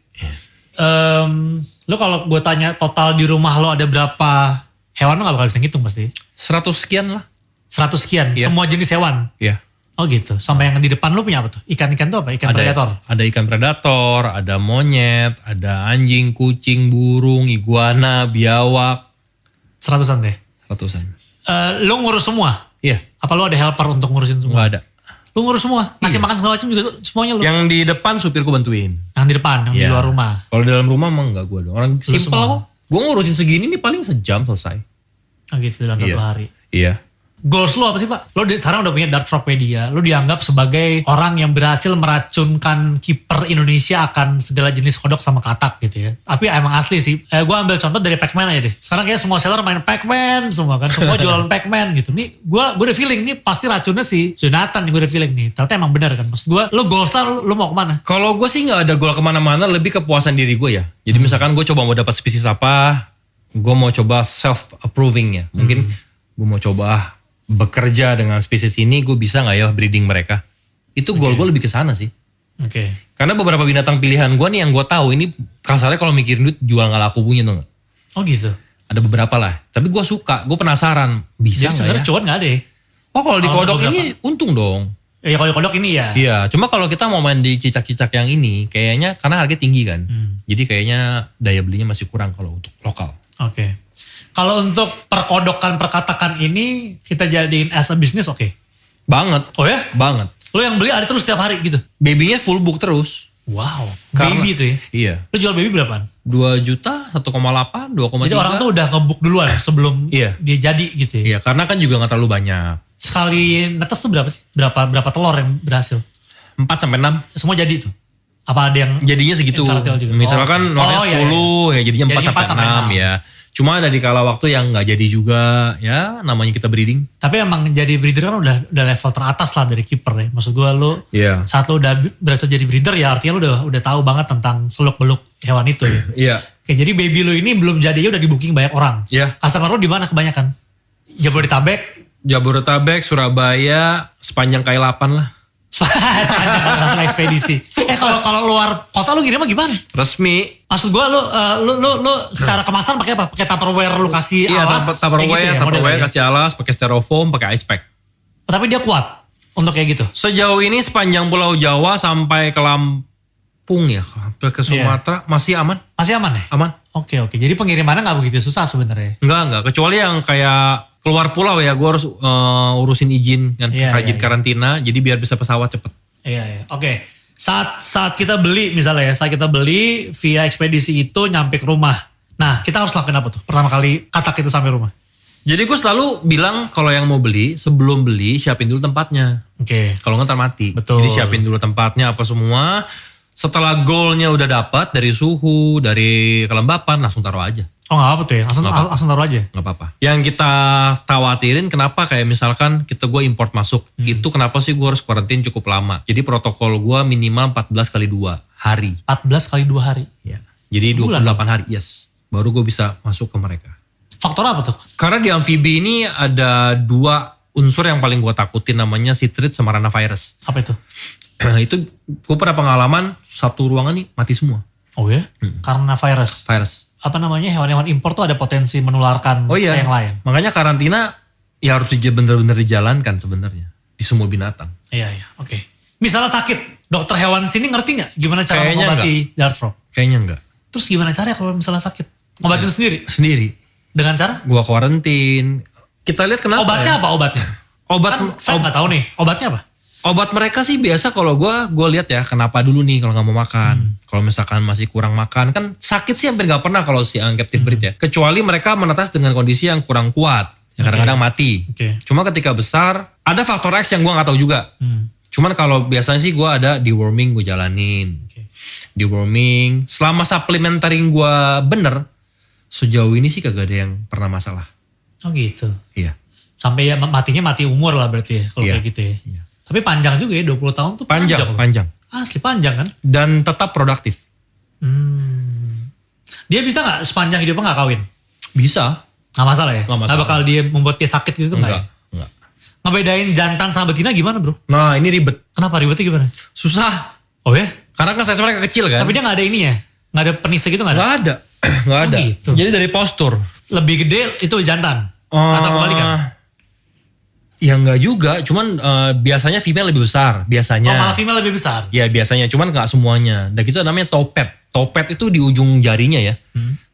Lo kalau gue tanya total di rumah lo ada berapa hewan, lo gak bakal bisa ngitung pasti. 100 sekian lah. 100 sekian, Iya. semua jenis hewan. Iya. Oh gitu, sama yang di depan lo punya apa tuh? Ikan-ikan tuh apa? Ikan predator? Ada ikan predator, ada monyet, ada anjing, kucing, burung, iguana, biawak. 100-an deh. Ratusan. Lo ngurus semua? Iya, Apa lo ada helper untuk ngurusin semua? nggak ada. Lo ngurus semua? Ngasih makan segala macam juga semuanya lo? Yang di depan supirku bantuin. Yang di depan, yang di Iya. luar rumah. Kalau di dalam rumah emang enggak gue dong. Orang simpel semua. kok. Gue ngurusin segini nih paling sejam selesai. Oh gitu, dalam satu hari. Iya. Goals lo apa sih Pak? Lo sekarang udah punya Dart Frogpedia. Lo dianggap sebagai orang yang berhasil meracunkan kiper Indonesia akan segala jenis kodok sama katak gitu ya. Tapi emang asli sih. Gue ambil contoh dari Pac-Man aja deh. Sekarang kayak semua seller main Pac-Man semua kan. Semua jualan Pac-Man gitu. Nih gue udah feeling nih pasti racunnya si Jonathan nih, gue udah feeling nih. Ternyata emang benar kan. Maksud gue, lo goalsnya lo mau kemana? Kalau gue sih nggak ada goal kemana-mana, lebih kepuasan diri gue ya. Jadi misalkan gue coba mau dapat spesies apa, gue mau coba self-approving ya. Mungkin gue mau coba bekerja dengan spesies ini, gue bisa nggak ya breeding mereka. Itu goal gue lebih ke sana sih. Oke. Karena beberapa binatang pilihan gue nih yang gue tahu ini kasarnya kalau mikirin duit jual nggak laku punya tuh nggak. Oh gitu. Ada beberapa lah. Tapi gue suka, gue penasaran bisa Jadi nggak sebenarnya ya? cuan gak ada ya? Oh kalau di Kalau kodok untuk ini untung dong. Ya kalau di kodok ini ya. Iya, cuma kalau kita mau main di cicak-cicak yang ini, kayaknya karena harganya tinggi kan. Jadi kayaknya daya belinya masih kurang kalau untuk lokal. Oke. Kalau untuk perkodokan perkatakan ini kita jadiin as a business oke. Banget, Oh ya? banget. Lo yang beli ada terus setiap hari gitu? Babynya full book terus. Wow. Karena- Baby tuh ya? Iya. Lo jual baby berapaan? 2 juta, 1,8, 2,3. Jadi orang tuh udah nge-book duluan ya sebelum Iya. dia jadi gitu ya? Iya, karena kan juga gak terlalu banyak. Sekali netes tuh berapa sih? Berapa telur yang berhasil? 4-6. Semua jadi tuh? Apa ada yang... Jadinya segitu. Infertile juga. Misalkan Oh, warnanya iya, 10, ya jadinya Jadinya 4-6 ya. Cuma ada di kala waktu yang gak jadi juga, ya namanya kita breeding. Tapi emang jadi breeder kan udah level teratas lah dari kiper ya. Maksud gue lo Iya. saat lo udah berhasil jadi breeder ya artinya lo udah tahu banget tentang seluk-beluk hewan itu ya. Iya. Oke, jadi baby lo ini belum jadinya udah di booking banyak orang. Iya. Customer lo di mana kebanyakan? Jabodetabek, Jabodetabek, Surabaya, sepanjang K8 lah. sepanjang ekspedisi. Kalau luar kota lo ngirimnya gimana? Resmi. Maksud gue lo secara kemasan pakai apa? Pakai Tupperware lo kasih Iya, alas? Tupperware, kayak gitu ya, Tupperware modelnya? kasih alas, pakai styrofoam, pakai ice pack. Oh, tapi dia kuat untuk kayak gitu. Sejauh ini sepanjang Pulau Jawa sampai ke Lampung ya, sampai ke Sumatera masih aman, Masih aman ya? aman. Oke. Jadi pengirimannya nggak begitu susah sebenarnya. Enggak, kecuali yang kayak keluar pulau ya, gue harus urusin izin kan, Iya, izin iya. karantina, jadi biar bisa pesawat cepet. Iya. Oke. Saat kita beli misalnya ya, saat kita beli via ekspedisi itu nyampe ke rumah. Nah, kita harus lakukan apa tuh? Pertama kali katak itu sampai rumah. Jadi gue selalu bilang kalau yang mau beli, sebelum beli siapin dulu tempatnya. Oke. Kalau nggak ntar mati. Betul. Jadi siapin dulu tempatnya apa semua. Setelah goalnya udah dapat dari suhu, dari kelembapan, langsung taruh aja. Oh nggak apa tuh ya? Nggak apa. Langsung taruh aja. Nggak apa-apa. Yang kita khawatirin kenapa kayak misalkan gue import masuk. Itu kenapa sih gue harus karantin cukup lama. Jadi protokol gue minimal 14 kali 2 hari. 14 kali 2 hari. Ya. Jadi Sebulan 28 hari, yes. Baru gue bisa masuk ke mereka. Faktor apa tuh? Karena di amfibi ini ada 2 unsur yang paling gue takutin, namanya citrid sama ranavirus. Apa itu? Itu gue pernah pengalaman satu ruangan nih mati semua. Oh ya? Karena virus. Apa namanya, hewan-hewan impor tuh ada potensi menularkan Oh iya. ke yang lain. Makanya karantina ya harus bener-bener dijalankan sebenarnya di semua binatang. Iya. Oke. Misalnya sakit, dokter hewan sini ngerti nggak gimana cara Kayaknya mengobati dart frog? Kayaknya enggak. Terus gimana caranya kalau misalnya sakit? Ngobatin sendiri? Sendiri. Dengan cara? Gua karantin. Kita lihat kenapa. Obatnya ya? apa obatnya? Obat Kan Fred nggak tahu nih, obatnya apa? obat mereka sih biasa kalau gue lihat ya kenapa dulu nih kalau nggak mau makan. Kalau misalkan masih kurang makan kan sakit sih hampir nggak pernah kalau si captive breed ya. Kecuali mereka menetas dengan kondisi yang kurang kuat. Ya kadang-kadang mati. Oke. Cuma ketika besar ada faktor X yang gue nggak tahu juga. Cuman kalau biasanya sih gue ada deworming gue jalanin. Oke. Deworming selama supplementary gue bener sejauh ini sih kagak ada yang pernah masalah. Oh gitu. Iya. Sampai ya matinya mati umur lah berarti ya kalau Iya. kayak gitu ya. Iya. Tapi panjang juga ya 20 tahun tuh panjang. Panjang. Asli panjang kan. Dan tetap produktif. Dia bisa gak sepanjang hidupnya gak kawin? Bisa. Gak masalah ya? Nggak masalah. Gak bakal dia membuat dia sakit gitu gak ya? Enggak. Ngebedain jantan sama betina gimana bro? Nah ini ribet. Kenapa ribetnya gimana? Susah. Oh ya? Karena kan size mereka kecil kan. Tapi dia gak ada ininya? Gak ada penisnya gitu gak ada? Nggak ada. Nggak ada. gitu. Jadi dari postur. Lebih gede itu jantan? Atau kebalikan? Ya enggak juga. Cuman biasanya female lebih besar. Biasanya. Oh malah female lebih besar? Ya biasanya. Cuman nggak semuanya. Dan itu namanya topet. Topet itu di ujung jarinya ya.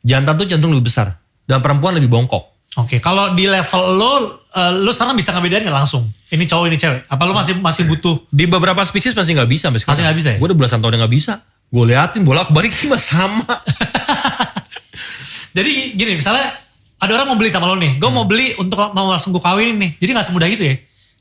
Jantan tuh jantung lebih besar. Dan perempuan lebih bongkok. Oke, kalau di level lo sekarang bisa ngebedain gak langsung? Ini cowok, ini cewek? Apa lo masih butuh? Di beberapa spesies masih nggak bisa sampai sekarang. Masih nggak bisa ya? Gue udah belasan tahun nggak bisa. Gue liatin bolak-balik sih mas sama. Jadi gini, misalnya ada orang mau beli sama lo nih. Gue mau beli untuk mau langsung gue kawinin nih. Jadi gak semudah itu ya?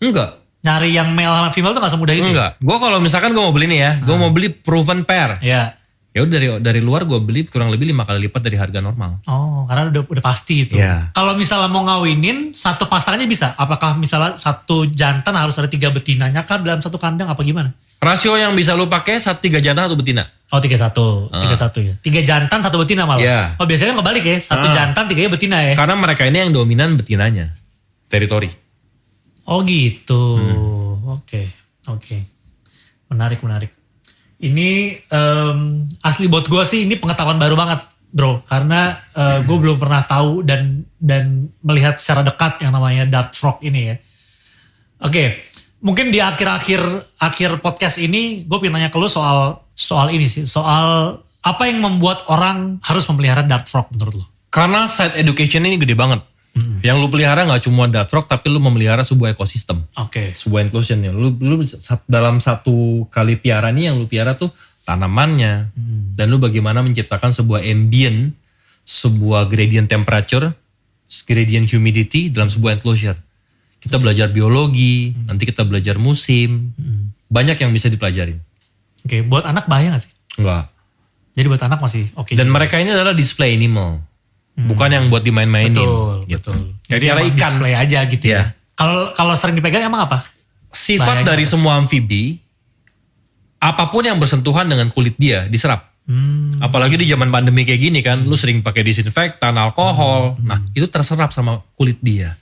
Enggak. Nyari yang male sama female tuh gak semudah itu Enggak. Gue kalau misalkan gue mau beli nih ya. Gue mau beli proven pair. ya? Ya udah dari luar gue beli kurang lebih 5 kali lipat dari harga normal. Oh, karena udah pasti itu. Iya. Kalau misalnya mau ngawinin, satu pasangannya bisa? Apakah misalnya satu jantan harus ada 3 betinanya kah dalam satu kandang apa gimana? Rasio yang bisa lu pakai 3 jantan 1 betina. Oh 3-1, 3-1 ya. 3 jantan 1 betina malah. Iya. Oh biasanya kan kebalik ya, 1 jantan 3 betina ya. Karena mereka ini yang dominan betinanya. Teritori. Oh gitu. Oke. Menarik. Ini asli buat gue sih ini pengetahuan baru banget bro. Karena gue belum pernah tahu dan melihat secara dekat yang namanya dart frog ini ya. Oke. Mungkin di akhir podcast ini gue pengen nanya ke lu soal ini sih. Soal apa yang membuat orang harus memelihara dart frog menurut lu? Karena side education ini gede banget. Yang lu pelihara gak cuma dart frog tapi lu memelihara sebuah ekosistem. Oke. Sebuah inclusion ya. Lu dalam satu kali piara nih yang lu piara tuh tanamannya. Dan lu bagaimana menciptakan sebuah ambient, sebuah gradient temperature, gradient humidity dalam sebuah enclosure. Kita belajar biologi, nanti kita belajar musim. Banyak yang bisa dipelajarin. Oke, buat anak bahaya gak sih? Enggak. Jadi buat anak masih oke. Dan mereka ini adalah display animal. Bukan yang buat dimain-mainin. Betul. Jadi Jadi emang ikan. display aja gitu Iya. ya. Kalau sering dipegang emang apa? Sifat Bahayanya dari apa? semua amfibi, apapun yang bersentuhan dengan kulit dia diserap. Apalagi di zaman pandemi kayak gini kan, lu sering pakai disinfektan, alkohol. Nah itu terserap sama kulit dia.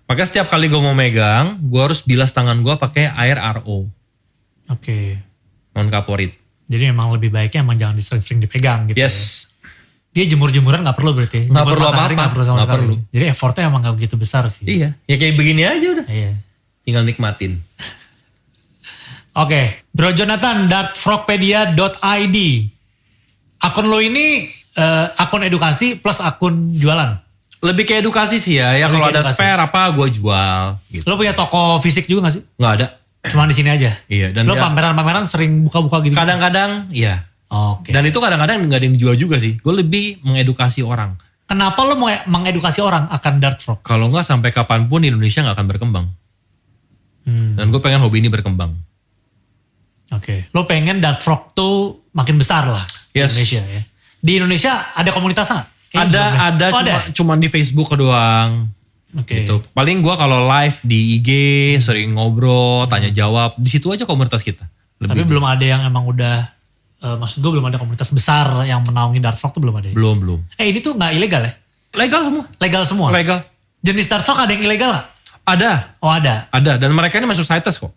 Maka setiap kali gue mau megang, gue harus bilas tangan gue pakai air RO, Oke. non kaporit. Jadi emang lebih baiknya emang jangan sering-sering dipegang gitu ya. Yes. Dia jemur-jemuran gak perlu berarti. Nggak Jemur perlu matahari apa-apa. nggak perlu sama Nggak sekali. perlu. Jadi effortnya emang gak begitu besar sih. Iya. Ya kayak begini aja udah. Iya. Tinggal nikmatin. Oke. Bro Jonathan, dartfrogpedia.id. Akun lo ini akun edukasi plus akun jualan. Lebih ke edukasi sih ya. Ya Lebih kalau ke ada edukasi. spare apa gue jual. Gitu. Lo punya toko fisik juga gak sih? Nggak ada. Cuma di sini aja. Iya. Dan Lo ya, pameran-pameran sering buka-buka gitu. kadang-kadang iya. Oke. Dan itu kadang-kadang nggak ada yang dijual juga sih. Gue lebih mengedukasi orang. Kenapa lo mau mengedukasi orang akan dart frog? Kalau nggak sampai kapanpun Indonesia nggak akan berkembang. Dan gue pengen hobi ini berkembang. Oke. Lo pengen dart frog tuh makin besar lah di Yes. Indonesia ya. Di Indonesia ada komunitasnya nggak? Kayaknya Ada belum ya? cuman di Facebook doang. Oke. Gitu. Paling gue kalau live di IG sering ngobrol, tanya jawab. Di situ aja komunitas kita. Tapi belum ada yang emang udah, maksud gue belum ada komunitas besar yang menaungi dart frog tuh belum ada ya? belum. Ini tuh nggak ilegal ya? Legal semua. Legal semua? Legal. Jenis dart frog ada yang ilegal nggak? Ada. Oh ada. Dan mereka ini masuk CITES kok.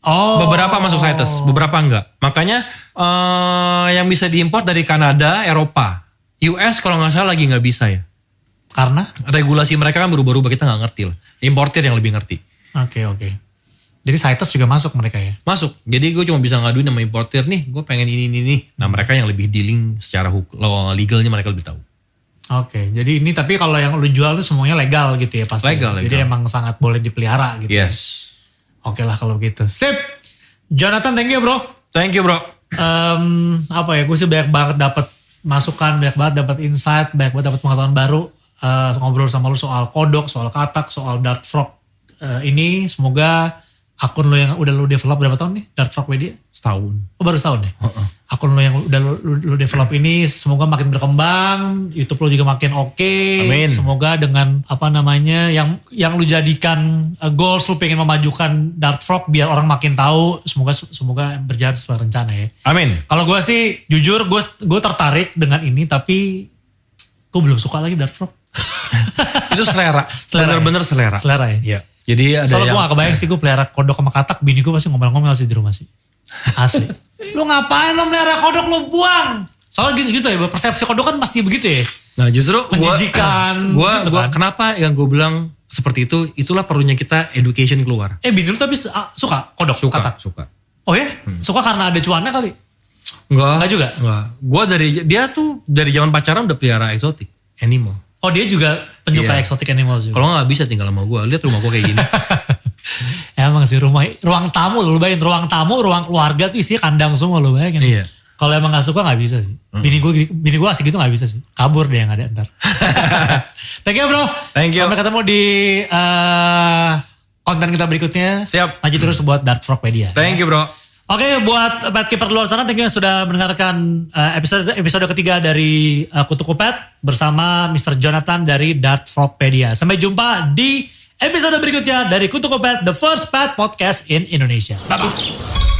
Oh. Beberapa masuk CITES, beberapa enggak. Makanya yang bisa diimpor dari Kanada, Eropa. US kalau nggak salah lagi nggak bisa ya. Karena? Regulasi mereka kan berubah-ubah, kita nggak ngerti lah. Importir yang lebih ngerti. Oke. Jadi CITES juga masuk mereka ya? Masuk. Jadi gue cuma bisa ngaduin sama importir nih, gue pengen ini. Nah mereka yang lebih dealing secara legalnya mereka lebih tahu. Oke. Jadi ini tapi kalau yang lu jual tuh semuanya legal gitu ya pasti? Legal. Jadi emang sangat boleh dipelihara gitu ya? Yes. Oke lah kalau gitu. Sip. Jonathan, thank you bro. Thank you bro. Apa ya, gue sih banyak banget dapat masukan, banyak banget dapat insight, banyak banget dapat pengetahuan baru. Ngobrol sama lu soal kodok, soal katak, soal dart frog ini. Semoga akun lo yang udah lo develop berapa tahun nih? Dart Frogpedia? Setahun. Oh baru setahun ya? Akun lo yang udah lo develop ini semoga makin berkembang, YouTube lo juga makin oke. Amin. Semoga dengan yang lo jadikan goals lo pengen memajukan Dart Frog biar orang makin tahu, semoga berjalan sesuai rencana ya. Amin. Kalau gue sih jujur gue tertarik dengan ini tapi gue belum suka lagi Dart Frog. Itu selera. Bener-bener selera. Selera ya? Iya. Jadi ada Soalnya yang... gue gak kebayang sih gue pelihara kodok sama katak, bini gue pasti ngomel-ngomel sih di rumah sih. Asli. Lu ngapain lo melihara kodok, lo buang? Soalnya gitu ya, persepsi kodok kan masih begitu ya. Nah justru menjijikan. Gue gitu kan. kenapa yang gue bilang seperti itu, itulah perlunya kita education keluar. Bini lu tapi suka kodok, katak? Suka. Oh ya? Suka karena ada cuannya kali? Enggak juga? Enggak. Gue dari zaman pacaran udah pelihara eksotik, animal. Oh dia juga penyuka exotic animals juga? Kalau nggak bisa tinggal sama gue, lihat rumah gue kayak gini. Emang sih ruang tamu lu bayangin, ruang tamu, ruang keluarga tuh isinya kandang semua lu bayangin. Iya. Kalau emang gak suka gak bisa sih. Bini gue asik gitu gak bisa sih. Kabur deh yang ada ntar. Thank you bro. Thank you. Sampai ketemu di konten kita berikutnya. Siap. Maju terus buat Dart Frogpedia. Thank you bro. Oke, buat pet keeper luar sana, thank you yang sudah mendengarkan episode ketiga dari Kutu Pet bersama Mr. Jonathan dari Dart Frogpedia. Sampai jumpa di episode berikutnya dari Kutu Pet, the first pet podcast in Indonesia. Bye-bye.